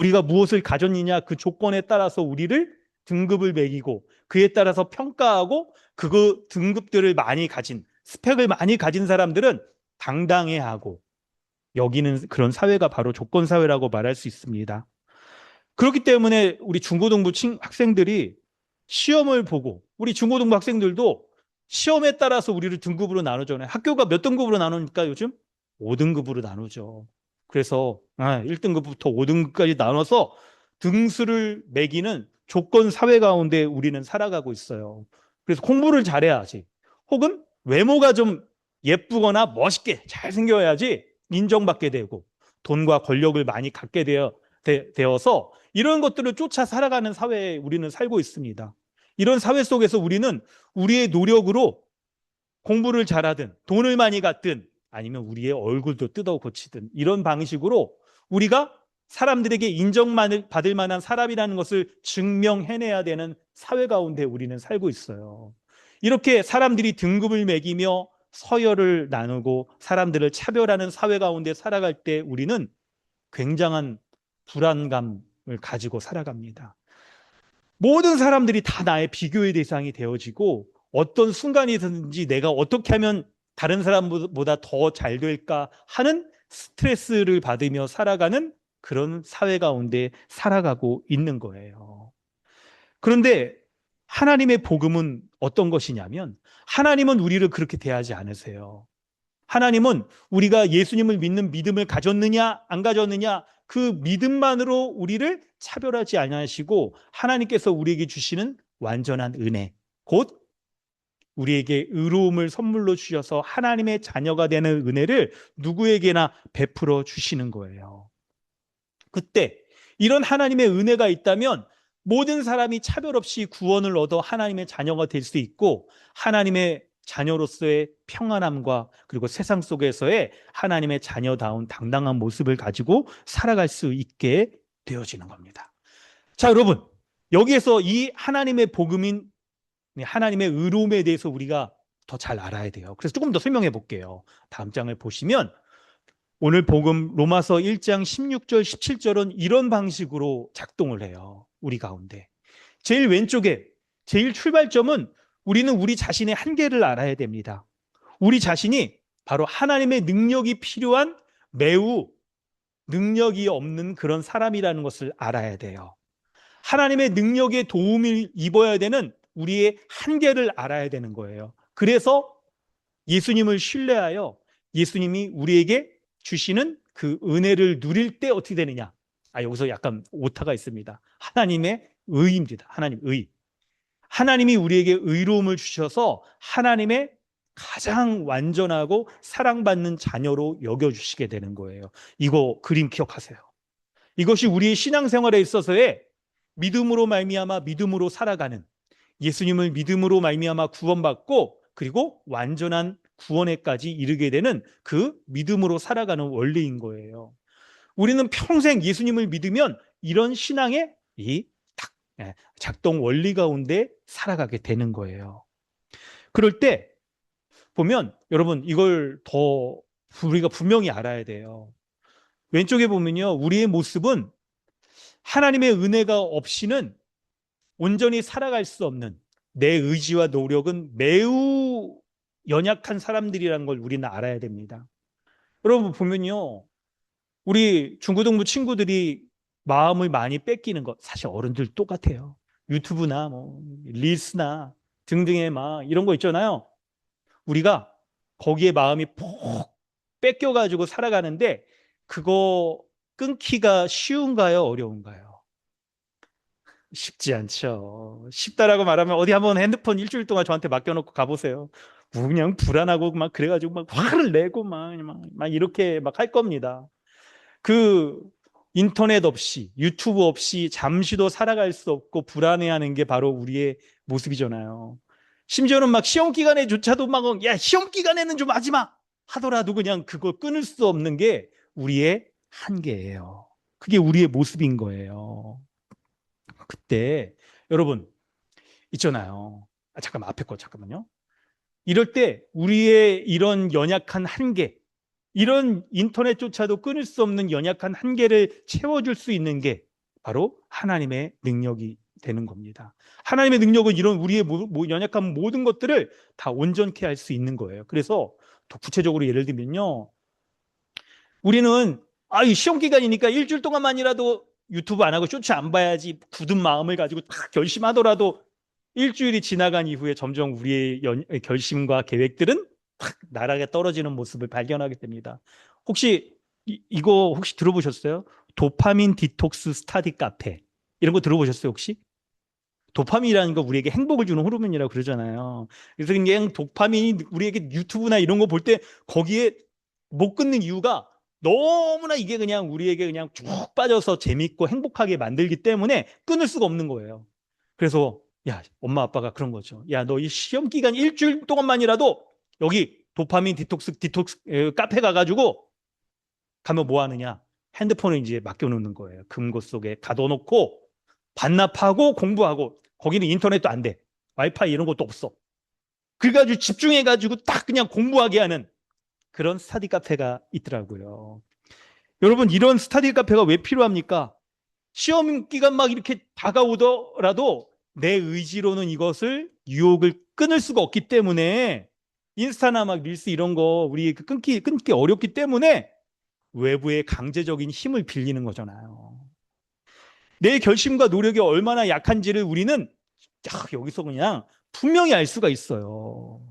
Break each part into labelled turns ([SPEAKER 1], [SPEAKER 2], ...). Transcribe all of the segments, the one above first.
[SPEAKER 1] 우리가 무엇을 가졌느냐 그 조건에 따라서 우리를 등급을 매기고 그에 따라서 평가하고 그 등급들을 많이 가진 스펙을 많이 가진 사람들은 당당해하고 여기는 그런 사회가 바로 조건사회라고 말할 수 있습니다. 그렇기 때문에 우리 중고등부 학생들이 시험을 보고 우리 중고등부 학생들도 시험에 따라서 우리를 등급으로 나누잖아요. 학교가 몇 등급으로 나누니까 요즘 5등급으로 나누죠. 그래서 1등급부터 5등급까지 나눠서 등수를 매기는 조건 사회 가운데 우리는 살아가고 있어요. 그래서 공부를 잘해야지. 혹은 외모가 좀 예쁘거나 멋있게 잘생겨야지 인정받게 되고 돈과 권력을 많이 갖게 되어서 이런 것들을 쫓아 살아가는 사회에 우리는 살고 있습니다. 이런 사회 속에서 우리는 우리의 노력으로 공부를 잘하든 돈을 많이 갖든 아니면 우리의 얼굴도 뜯어 고치든 이런 방식으로 우리가 사람들에게 인정만을 받을 만한 사람이라는 것을 증명해내야 되는 사회 가운데 우리는 살고 있어요. 이렇게 사람들이 등급을 매기며 서열을 나누고 사람들을 차별하는 사회 가운데 살아갈 때 우리는 굉장한 불안감을 가지고 살아갑니다. 모든 사람들이 다 나의 비교의 대상이 되어지고 어떤 순간이든지 내가 어떻게 하면 다른 사람보다 더 잘 될까 하는 스트레스를 받으며 살아가는 그런 사회 가운데 살아가고 있는 거예요. 그런데 하나님의 복음은 어떤 것이냐면 하나님은 우리를 그렇게 대하지 않으세요. 하나님은 우리가 예수님을 믿는 믿음을 가졌느냐 안 가졌느냐 그 믿음만으로 우리를 차별하지 아니하시고 하나님께서 우리에게 주시는 완전한 은혜 곧 우리에게 의로움을 선물로 주셔서 하나님의 자녀가 되는 은혜를 누구에게나 베풀어 주시는 거예요. 그때 이런 하나님의 은혜가 있다면 모든 사람이 차별 없이 구원을 얻어 하나님의 자녀가 될 수 있고 하나님의 자녀로서의 평안함과 그리고 세상 속에서의 하나님의 자녀다운 당당한 모습을 가지고 살아갈 수 있게 되어지는 겁니다. 자, 여러분, 여기에서 이 하나님의 복음인 하나님의 의로움에 대해서 우리가 더 잘 알아야 돼요. 그래서 조금 더 설명해 볼게요. 다음 장을 보시면 오늘 복음 로마서 1장 16절 17절은 이런 방식으로 작동을 해요. 우리 가운데. 제일 왼쪽에 제일 출발점은 우리는 우리 자신의 한계를 알아야 됩니다. 우리 자신이 바로 하나님의 능력이 필요한 매우 능력이 없는 그런 사람이라는 것을 알아야 돼요. 하나님의 능력에 도움을 입어야 되는 우리의 한계를 알아야 되는 거예요. 그래서 예수님을 신뢰하여 예수님이 우리에게 주시는 그 은혜를 누릴 때 어떻게 되느냐? 여기서 약간 오타가 있습니다. 하나님의 의입니다. 하나님 의. 하나님이 우리에게 의로움을 주셔서 하나님의 가장 완전하고 사랑받는 자녀로 여겨주시게 되는 거예요. 이거 그림 기억하세요. 이것이 우리의 신앙생활에 있어서의 믿음으로 말미암아 믿음으로 살아가는 예수님을 믿음으로 말미암아 구원받고 그리고 완전한 구원에까지 이르게 되는 그 믿음으로 살아가는 원리인 거예요. 우리는 평생 예수님을 믿으면 이런 신앙의 이 작동 원리 가운데 살아가게 되는 거예요. 그럴 때 보면 여러분 이걸 더 우리가 분명히 알아야 돼요. 왼쪽에 보면요. 우리의 모습은 하나님의 은혜가 없이는 온전히 살아갈 수 없는 내 의지와 노력은 매우 연약한 사람들이라는 걸 우리는 알아야 됩니다. 여러분 보면요. 우리 중고등부 친구들이 마음을 많이 뺏기는 것 사실 어른들 똑같아요. 유튜브나 뭐 릴스나 등등의 막 이런 거 있잖아요. 우리가 거기에 마음이 푹 뺏겨가지고 살아가는데 그거 끊기가 쉬운가요? 어려운가요? 쉽지 않죠. 쉽다라고 말하면 어디 한번 핸드폰 일주일 동안 저한테 맡겨놓고 가보세요. 그냥 불안하고 막 그래가지고 막 화를 내고 막 이렇게 막 할 겁니다. 그 인터넷 없이 유튜브 없이 잠시도 살아갈 수 없고 불안해하는 게 바로 우리의 모습이잖아요. 심지어는 막 시험 기간에조차도 막 야 시험 기간에는 좀 하지 마 하더라도 그냥 그걸 끊을 수 없는 게 우리의 한계예요. 그게 우리의 모습인 거예요. 그때 여러분 있잖아요. 잠깐만 앞에 거 잠깐만요. 이럴 때 우리의 이런 연약한 한계 이런 인터넷조차도 끊을 수 없는 연약한 한계를 채워줄 수 있는 게 바로 하나님의 능력이 되는 겁니다. 하나님의 능력은 이런 우리의 연약한 모든 것들을 다 온전케 할 수 있는 거예요. 그래서 더 구체적으로 예를 들면요, 우리는 이 시험 기간이니까 일주일 동안만이라도 유튜브 안 하고 쇼츠 안 봐야지 굳은 마음을 가지고 딱 결심하더라도 일주일이 지나간 이후에 점점 우리의 결심과 계획들은 탁 나락에 떨어지는 모습을 발견하게 됩니다. 혹시 이거 혹시 들어보셨어요? 도파민 디톡스 스타디 카페 이런 거 들어보셨어요 혹시? 도파민이라는 거 우리에게 행복을 주는 호르몬이라고 그러잖아요. 그래서 그냥 도파민이 우리에게 유튜브나 이런 거 볼 때 거기에 못 끊는 이유가 너무나 이게 그냥 우리에게 그냥 쭉 빠져서 재밌고 행복하게 만들기 때문에 끊을 수가 없는 거예요. 그래서 야, 엄마 아빠가 그런 거죠. 야, 너 이 시험 기간 일주일 동안만이라도 여기 도파민 디톡스 카페 가가지고 가면 뭐 하느냐? 핸드폰을 이제 맡겨놓는 거예요. 금고 속에 가둬놓고 반납하고 공부하고 거기는 인터넷도 안 돼. 와이파이 이런 것도 없어. 그래가지고 집중해가지고 딱 그냥 공부하게 하는 그런 스터디 카페가 있더라고요. 여러분, 이런 스터디 카페가 왜 필요합니까? 시험 기간 막 이렇게 다가오더라도 내 의지로는 이것을 유혹을 끊을 수가 없기 때문에 인스타나 막 릴스 이런 거 우리 끊기 어렵기 때문에 외부의 강제적인 힘을 빌리는 거잖아요. 내 결심과 노력이 얼마나 약한지를 우리는 여기서 그냥 분명히 알 수가 있어요.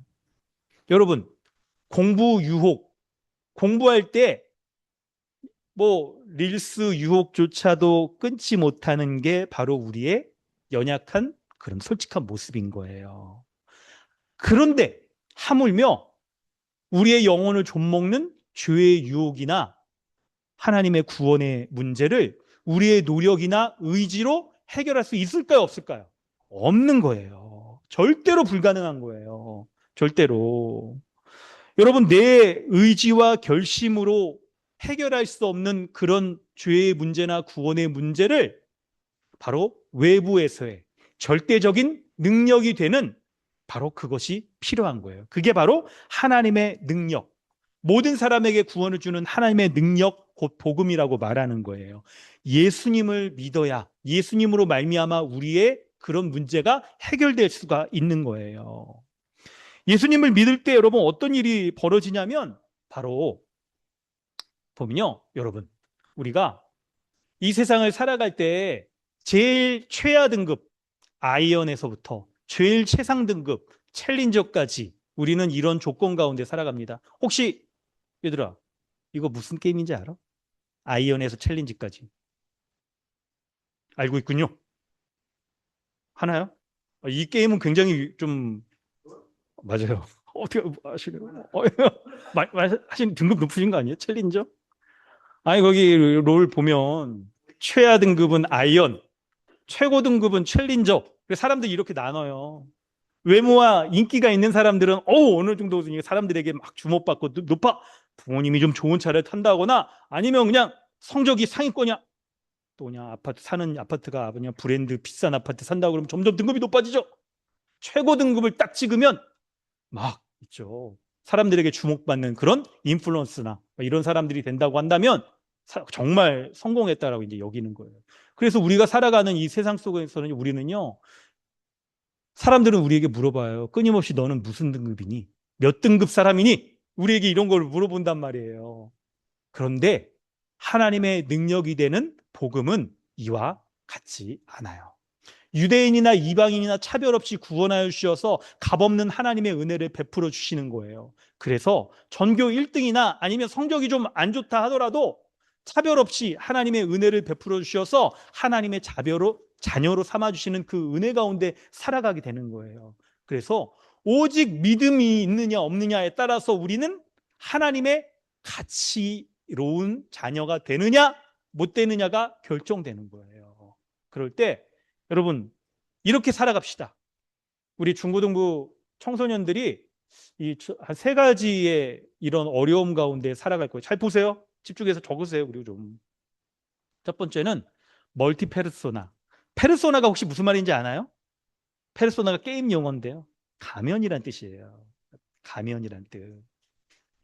[SPEAKER 1] 여러분, 공부 유혹, 공부할 때 릴스 유혹조차도 끊지 못하는 게 바로 우리의 연약한 그런 솔직한 모습인 거예요. 그런데 하물며 우리의 영혼을 좀먹는 죄의 유혹이나 하나님의 구원의 문제를 우리의 노력이나 의지로 해결할 수 있을까요? 없을까요? 없는 거예요. 절대로 불가능한 거예요. 절대로. 여러분, 내 의지와 결심으로 해결할 수 없는 그런 죄의 문제나 구원의 문제를 바로 외부에서의 절대적인 능력이 되는 바로 그것이 필요한 거예요. 그게 바로 하나님의 능력. 모든 사람에게 구원을 주는 하나님의 능력, 곧 복음이라고 말하는 거예요. 예수님을 믿어야 예수님으로 말미암아 우리의 그런 문제가 해결될 수가 있는 거예요. 예수님을 믿을 때 여러분 어떤 일이 벌어지냐면 바로 보면요, 여러분, 우리가 이 세상을 살아갈 때 제일 최하 등급 아이언에서부터 제일 최상 등급 챌린저까지 우리는 이런 조건 가운데 살아갑니다. 혹시 얘들아, 이거 무슨 게임인지 알아? 아이언에서 챌린지까지 알고 있군요. 하나요? 이 게임은 굉장히 좀 맞아요. 어떻게 아시는? 하신 등급 높으신 거 아니에요? 챌린저? 아니 거기 롤 보면 최하 등급은 아이언, 최고 등급은 챌린저. 사람들이 이렇게 나눠요. 외모와 인기가 있는 사람들은 어느 정도 사람들에게 막 주목받고 높아. 부모님이 좀 좋은 차를 탄다거나 아니면 그냥 성적이 상위권이야. 또 그냥 사는 아파트가 그냥 브랜드 비싼 아파트 산다고 그러면 점점 등급이 높아지죠. 최고 등급을 딱 찍으면 막 있죠. 사람들에게 주목받는 그런 인플루언스나 이런 사람들이 된다고 한다면 정말 성공했다라고 이제 여기는 거예요. 그래서 우리가 살아가는 이 세상 속에서는 우리는요, 사람들은 우리에게 물어봐요. 끊임없이 너는 무슨 등급이니? 몇 등급 사람이니? 우리에게 이런 걸 물어본단 말이에요. 그런데 하나님의 능력이 되는 복음은 이와 같지 않아요. 유대인이나 이방인이나 차별 없이 구원하여 주셔서 값없는 하나님의 은혜를 베풀어 주시는 거예요. 그래서 전교 1등이나 아니면 성적이 좀 안 좋다 하더라도 차별 없이 하나님의 은혜를 베풀어 주셔서 하나님의 자녀로 삼아 주시는 그 은혜 가운데 살아가게 되는 거예요. 그래서 오직 믿음이 있느냐 없느냐에 따라서 우리는 하나님의 가치로운 자녀가 되느냐 못 되느냐가 결정되는 거예요. 그럴 때 여러분 이렇게 살아갑시다. 우리 중고등부 청소년들이 이 한 세 가지의 이런 어려움 가운데 살아갈 거예요. 잘 보세요. 집중해서 적으세요. 그리고 좀. 첫 번째는 멀티 페르소나. 페르소나가 혹시 무슨 말인지 아나요? 페르소나가 게임 용어인데요. 가면이란 뜻이에요. 가면이란 뜻.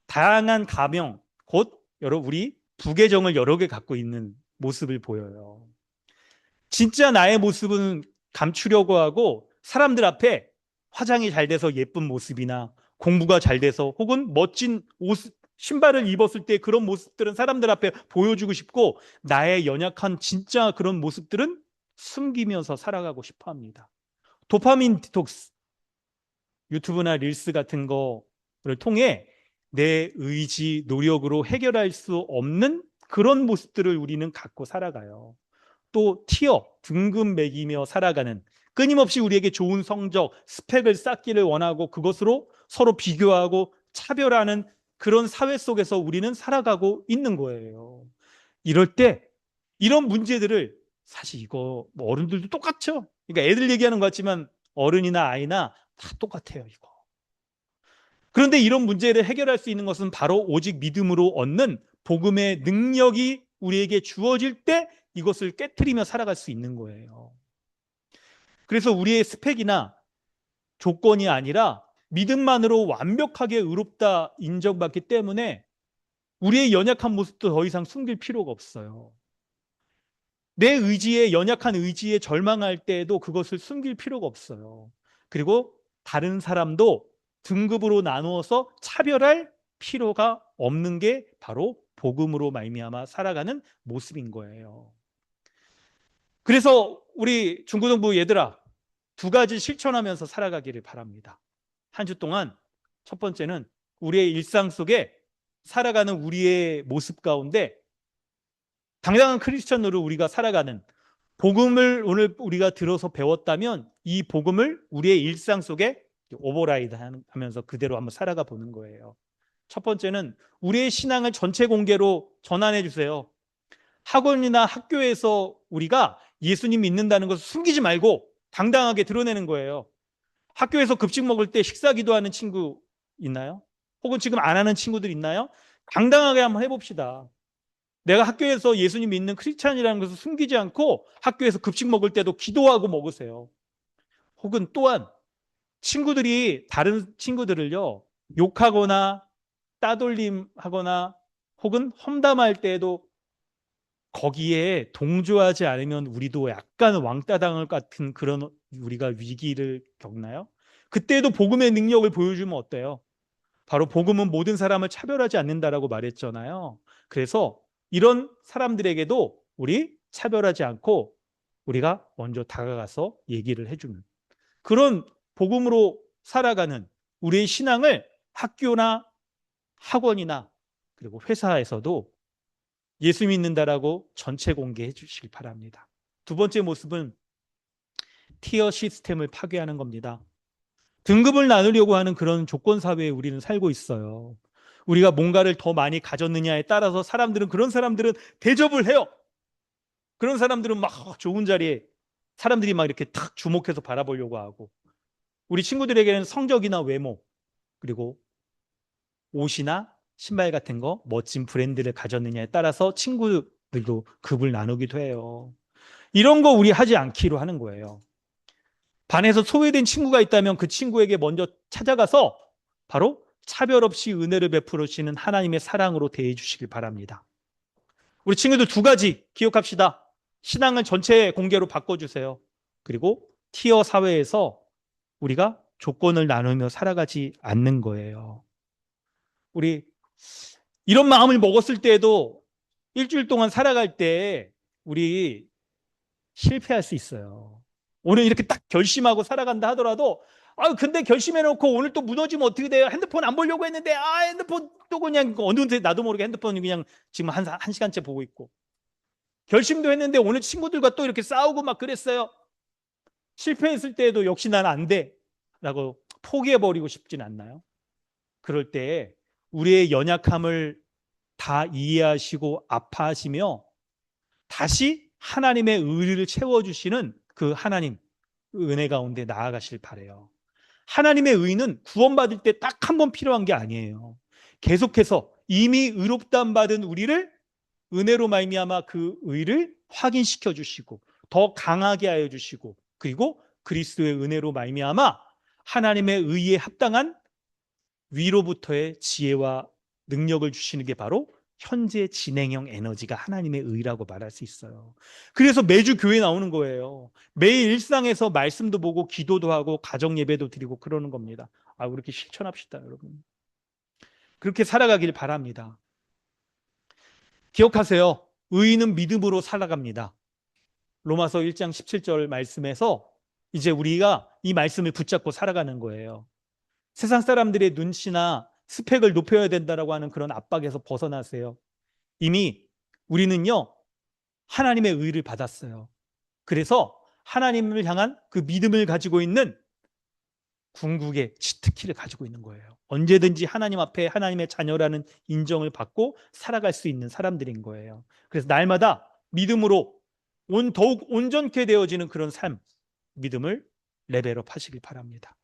[SPEAKER 1] 다양한 가명, 곧 우리 부계정을 여러 개 갖고 있는 모습을 보여요. 진짜 나의 모습은 감추려고 하고 사람들 앞에 화장이 잘 돼서 예쁜 모습이나 공부가 잘 돼서 혹은 멋진 옷, 신발을 입었을 때 그런 모습들은 사람들 앞에 보여주고 싶고 나의 연약한 진짜 그런 모습들은 숨기면서 살아가고 싶어 합니다. 도파민 디톡스, 유튜브나 릴스 같은 거를 통해 내 의지, 노력으로 해결할 수 없는 그런 모습들을 우리는 갖고 살아가요. 또 티어, 등급 매기며 살아가는, 끊임없이 우리에게 좋은 성적, 스펙을 쌓기를 원하고 그것으로 서로 비교하고 차별하는 그런 사회 속에서 우리는 살아가고 있는 거예요. 이럴 때 이런 문제들을, 사실 이거 뭐 어른들도 똑같죠. 그러니까 애들 얘기하는 것 같지만 어른이나 아이나 다 똑같아요, 이거. 그런데 이런 문제를 해결할 수 있는 것은 바로 오직 믿음으로 얻는 복음의 능력이 우리에게 주어질 때 이것을 깨트리며 살아갈 수 있는 거예요. 그래서 우리의 스펙이나 조건이 아니라 믿음만으로 완벽하게 의롭다 인정받기 때문에 우리의 연약한 모습도 더 이상 숨길 필요가 없어요. 내 의지에, 연약한 의지에 절망할 때에도 그것을 숨길 필요가 없어요. 그리고 다른 사람도 등급으로 나누어서 차별할 필요가 없는 게 바로 복음으로 말미암아 살아가는 모습인 거예요. 그래서 우리 중고등부 얘들아, 두 가지 실천하면서 살아가기를 바랍니다. 한 주 동안 첫 번째는 우리의 일상 속에 살아가는 우리의 모습 가운데 당당한 크리스천으로 우리가 살아가는, 복음을 오늘 우리가 들어서 배웠다면 이 복음을 우리의 일상 속에 오버라이드 하면서 그대로 한번 살아가 보는 거예요. 첫 번째는 우리의 신앙을 전체 공개로 전환해 주세요. 학원이나 학교에서 우리가 예수님 믿는다는 것을 숨기지 말고 당당하게 드러내는 거예요. 학교에서 급식 먹을 때 식사 기도하는 친구 있나요? 혹은 지금 안 하는 친구들 있나요? 당당하게 한번 해봅시다. 내가 학교에서 예수님 믿는 크리스찬이라는 것을 숨기지 않고 학교에서 급식 먹을 때도 기도하고 먹으세요. 혹은 또한 친구들이 다른 친구들을요, 욕하거나 따돌림하거나 혹은 험담할 때에도 거기에 동조하지 않으면 우리도 약간 왕따 당할 같은 그런 우리가 위기를 겪나요? 그때도 복음의 능력을 보여주면 어때요? 바로 복음은 모든 사람을 차별하지 않는다라고 말했잖아요. 그래서 이런 사람들에게도 우리 차별하지 않고 우리가 먼저 다가가서 얘기를 해주는 그런 복음으로 살아가는 우리의 신앙을 학교나 학원이나 그리고 회사에서도 예수 믿는다라고 전체 공개해 주시길 바랍니다. 두 번째 모습은 티어 시스템을 파괴하는 겁니다. 등급을 나누려고 하는 그런 조건 사회에 우리는 살고 있어요. 우리가 뭔가를 더 많이 가졌느냐에 따라서 그런 사람들은 대접을 해요. 그런 사람들은 막 좋은 자리에 사람들이 막 이렇게 탁 주목해서 바라보려고 하고, 우리 친구들에게는 성적이나 외모, 그리고 옷이나 신발 같은 거, 멋진 브랜드를 가졌느냐에 따라서 친구들도 급을 나누기도 해요. 이런 거 우리 하지 않기로 하는 거예요. 반에서 소외된 친구가 있다면 그 친구에게 먼저 찾아가서 바로 차별 없이 은혜를 베풀으시는 하나님의 사랑으로 대해 주시길 바랍니다. 우리 친구들 두 가지 기억합시다. 신앙을 전체 공개로 바꿔주세요. 그리고 티어 사회에서 우리가 조건을 나누며 살아가지 않는 거예요. 우리 이런 마음을 먹었을 때에도 일주일 동안 살아갈 때 우리 실패할 수 있어요. 오늘 이렇게 딱 결심하고 살아간다 하더라도, 근데 결심해놓고 오늘 또 무너지면 어떻게 돼요? 핸드폰 안 보려고 했는데, 핸드폰 또 그냥 어느 데 나도 모르게 핸드폰 그냥 지금 한 시간째 보고 있고. 결심도 했는데 오늘 친구들과 또 이렇게 싸우고 막 그랬어요. 실패했을 때에도 역시 난 안 돼. 라고 포기해버리고 싶진 않나요? 그럴 때 우리의 연약함을 다 이해하시고 아파하시며 다시 하나님의 의를 채워주시는 그 하나님 은혜 가운데 나아가실 바래요. 하나님의 의는 구원받을 때 딱 한 번 필요한 게 아니에요. 계속해서 이미 의롭다함 받은 우리를 은혜로 말미암아 그 의를 확인시켜 주시고 더 강하게 하여 주시고, 그리고 그리스도의 은혜로 말미암아 하나님의 의에 합당한 위로부터의 지혜와 능력을 주시는 게 바로 현재 진행형 에너지가 하나님의 의라고 말할 수 있어요. 그래서 매주 교회 나오는 거예요. 매일 일상에서 말씀도 보고 기도도 하고 가정 예배도 드리고 그러는 겁니다. 그렇게 실천합시다, 여러분. 그렇게 살아가길 바랍니다. 기억하세요. 의인은 믿음으로 살아갑니다. 로마서 1장 17절 말씀에서 이제 우리가 이 말씀을 붙잡고 살아가는 거예요. 세상 사람들의 눈치나 스펙을 높여야 된다라고 하는 그런 압박에서 벗어나세요. 이미 우리는요, 하나님의 의를 받았어요. 그래서 하나님을 향한 그 믿음을 가지고 있는 궁극의 치트키를 가지고 있는 거예요. 언제든지 하나님 앞에 하나님의 자녀라는 인정을 받고 살아갈 수 있는 사람들인 거예요. 그래서 날마다 믿음으로 더욱 온전케 되어지는 그런 삶, 믿음을 레벨업 하시길 바랍니다.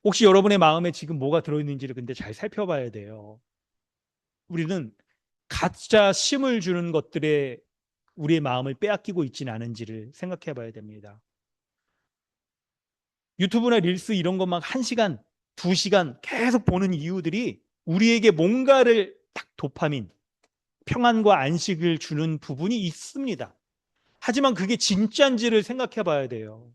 [SPEAKER 1] 혹시 여러분의 마음에 지금 뭐가 들어있는지를 근데 잘 살펴봐야 돼요. 우리는 가짜 심을 주는 것들에 우리의 마음을 빼앗기고 있지는 않은지를 생각해 봐야 됩니다. 유튜브나 릴스 이런 것만 1시간, 2시간 계속 보는 이유들이 우리에게 뭔가를 딱 도파민, 평안과 안식을 주는 부분이 있습니다. 하지만 그게 진짜인지를 생각해 봐야 돼요.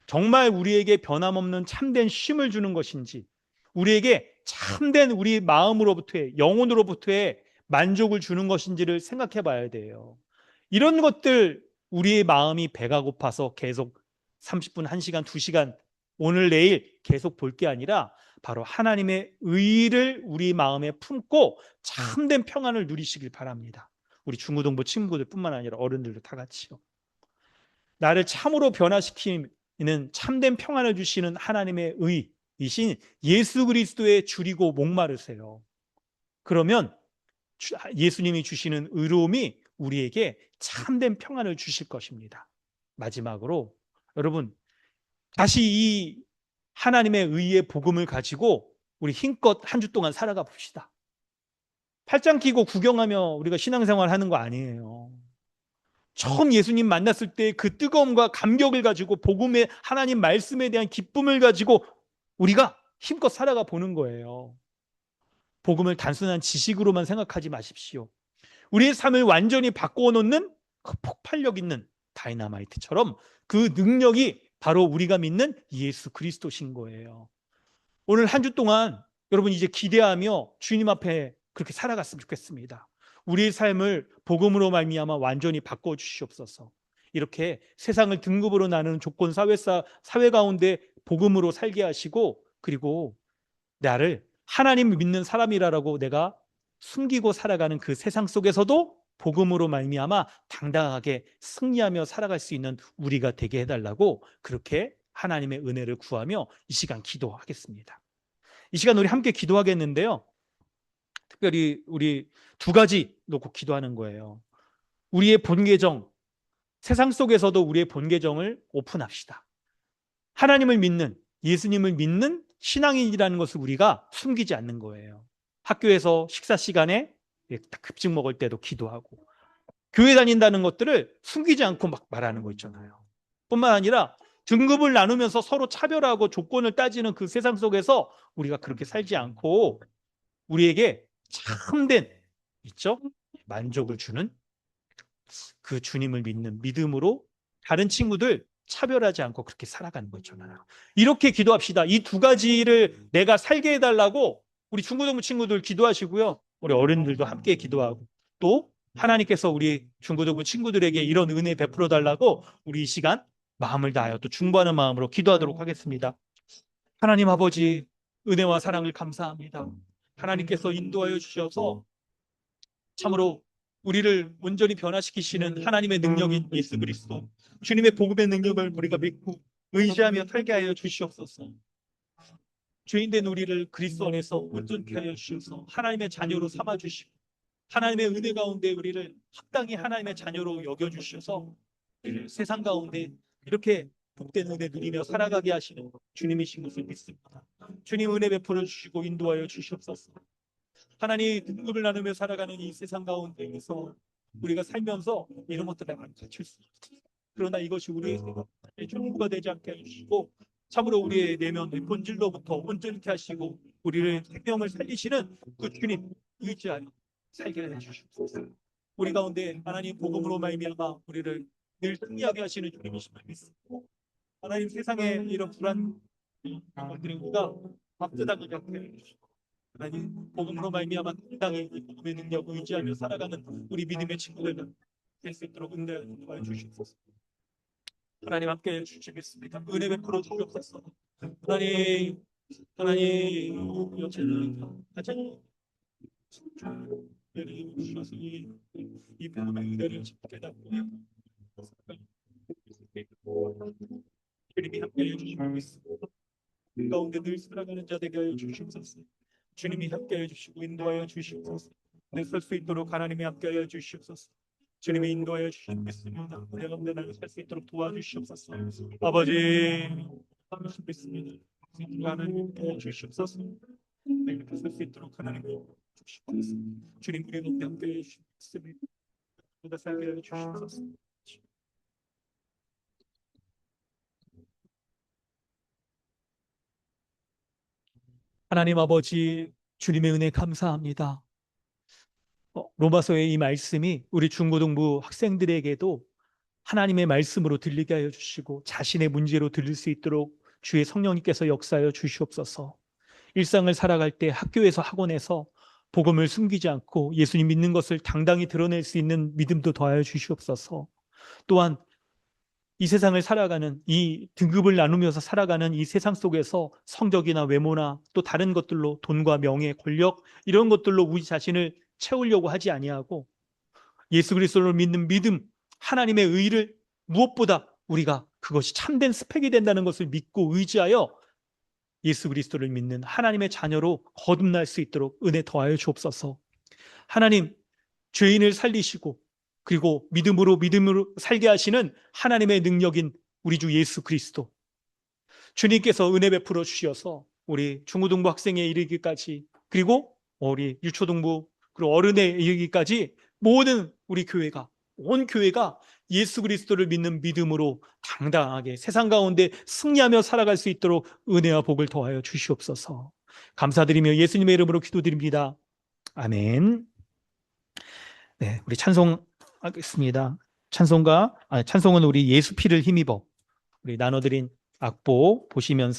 [SPEAKER 1] 정말 우리에게 변함없는 참된 쉼을 주는 것인지, 우리에게 참된 우리 마음으로부터의, 영혼으로부터의 만족을 주는 것인지를 생각해 봐야 돼요. 이런 것들, 우리의 마음이 배가 고파서 계속 30분, 1시간, 2시간, 오늘 내일 계속 볼 게 아니라 바로 하나님의 의를 우리 마음에 품고 참된 평안을 누리시길 바랍니다. 우리 중고등부 친구들뿐만 아니라 어른들도 다 같이요. 나를 참으로 변화시키는 참된 평안을 주시는 하나님의 의이신 예수 그리스도의 줄이고 목마르세요. 그러면 예수님이 주시는 의로움이 우리에게 참된 평안을 주실 것입니다. 마지막으로 여러분, 다시 이 하나님의 의의 복음을 가지고 우리 힘껏 한 주 동안 살아가 봅시다. 팔짱 끼고 구경하며 우리가 신앙생활 하는 거 아니에요. 처음 예수님 만났을 때 그 뜨거움과 감격을 가지고 복음의 하나님 말씀에 대한 기쁨을 가지고 우리가 힘껏 살아가 보는 거예요. 복음을 단순한 지식으로만 생각하지 마십시오. 우리의 삶을 완전히 바꾸어 놓는 그 폭발력 있는 다이너마이트처럼 그 능력이 바로 우리가 믿는 예수 그리스도신 거예요. 오늘 한 주 동안 여러분 이제 기대하며 주님 앞에 그렇게 살아갔으면 좋겠습니다. 우리의 삶을 복음으로 말미암아 완전히 바꿔 주시옵소서. 이렇게 세상을 등급으로 나누는 조건 사회 가운데 복음으로 살게 하시고, 그리고 나를 하나님을 믿는 사람이라고 내가 숨기고 살아가는 그 세상 속에서도 복음으로 말미암아 당당하게 승리하며 살아갈 수 있는 우리가 되게 해달라고 그렇게 하나님의 은혜를 구하며 이 시간 기도하겠습니다. 이 시간 우리 함께 기도하겠는데요. 특별히 우리 2가지 놓고 기도하는 거예요. 우리의 본계정, 세상 속에서도 우리의 본계정을 오픈합시다. 하나님을 믿는, 예수님을 믿는 신앙인이라는 것을 우리가 숨기지 않는 거예요. 학교에서 식사 시간에 급식 먹을 때도 기도하고, 교회 다닌다는 것들을 숨기지 않고 막 말하는 거 있잖아요. 뿐만 아니라 등급을 나누면서 서로 차별하고 조건을 따지는 그 세상 속에서 우리가 그렇게 살지 않고 우리에게 참된 있죠? 만족을 주는 그 주님을 믿는 믿음으로 다른 친구들 차별하지 않고 그렇게 살아가는 거 있잖아요. 이렇게 기도합시다. 이 2가지를 내가 살게 해달라고 우리 중고등부 친구들 기도하시고요. 우리 어른들도 함께 기도하고, 또 하나님께서 우리 중고등부 친구들에게 이런 은혜 베풀어 달라고 우리 이 시간 마음을 다하여 또 중보하는 마음으로 기도하도록 하겠습니다. 하나님 아버지, 은혜와 사랑을 감사합니다. 하나님께서 인도하여 주셔서 참으로 우리를 온전히 변화시키시는 하나님의 능력인 예수 그리스도, 주님의 복음의 능력을 우리가 믿고 의지하며 살게 하여 주시옵소서. 죄인된 우리를 그리스도 안에서 온전케 하여 주셔서 하나님의 자녀로 삼아 주시고, 하나님의 은혜 가운데 우리를 합당히 하나님의 자녀로 여겨 주셔서 세상 가운데 이렇게 복된 은혜 누리며 살아가게 하시는 주님이신 것을 믿습니다. 주님 은혜 베풀어 주시고 인도하여 주시옵소서. 하나님 등급을 나누며 살아가는 이 세상 가운데에서 우리가 살면서 이런 것들을 많이 갖출 수 있습니다. 그러나 이것이 우리의 전부가 되지 않게 해주시고 참으로 우리의 내면의 본질로부터 온전케 하시고 우리를 생명을 살리시는 그 주님 의지하여 살게 해 주시옵소서. 우리 가운데 하나님 복음으로 말미암아 우리를 늘 승리하게 하시는 주님이심을 믿습니다. 하나님 세상에 이런 불안 것들이 우리가 밥뜯하게 해 주시고 하나님 복음으로 말미암아 당당히 이 복음의 능력 의지하며 살아가는 우리 믿음의 친구들 될 수 있도록 은혜하여 주시옵소서. 하나님 함께 해주시겠습니다. 은혜 베풀어 주옵소서. 하나님 여전히 가장 은혜 주셔서 이 복음의 은혜를 깨닫고 주님이 함께 해주시고 있습니다. 가운데 늘 살아가는 자 되게 하여 주시옵소서. 주님이 함께 해주시고 인도하여 주시옵소서. 늘 설 수 있도록 하나님이 함께 하여 주시옵소서. 주님이 인도하여 주시겠습니다. 우리 가운데 나를 살 수 있도록 도와주시옵소서. 아버지 하고 싶습니다. 하나님 함께 하여 주시옵소서. 내가 살 수 있도록 하나님 주시옵소서. 주님 우리 가운데 함께 하여 주시겠습니다. 보다 살게 하여 주시옵소서. 하나님 아버지 주님의 은혜 감사합니다. 로마서의 이 말씀이 우리 중고등부 학생들에게도 하나님의 말씀으로 들리게 하여 주시고 자신의 문제로 들릴 수 있도록 주의 성령님께서 역사하여 주시옵소서. 일상을 살아갈 때 학교에서 학원에서 복음을 숨기지 않고 예수님 믿는 것을 당당히 드러낼 수 있는 믿음도 더하여 주시옵소서. 또한 이 세상을 살아가는 이 등급을 나누면서 살아가는 이 세상 속에서 성적이나 외모나 또 다른 것들로 돈과 명예, 권력 이런 것들로 우리 자신을 채우려고 하지 아니하고 예수 그리스도를 믿는 믿음, 하나님의 의를 무엇보다 우리가 그것이 참된 스펙이 된다는 것을 믿고 의지하여 예수 그리스도를 믿는 하나님의 자녀로 거듭날 수 있도록 은혜 더하여 주옵소서. 하나님, 죄인을 살리시고 그리고 믿음으로 살게 하시는 하나님의 능력인 우리 주 예수 그리스도, 주님께서 은혜 베풀어 주셔서 우리 중고등부 학생에 이르기까지 그리고 우리 유초등부 그리고 어른에 이르기까지 모든 우리 교회가 온 교회가 예수 그리스도를 믿는 믿음으로 당당하게 세상 가운데 승리하며 살아갈 수 있도록 은혜와 복을 더하여 주시옵소서. 감사드리며 예수님의 이름으로 기도드립니다. 아멘. 네, 우리 찬송하겠습니다. 찬송은 우리 예수 피를 힘입어 우리 나눠드린 악보 보시면서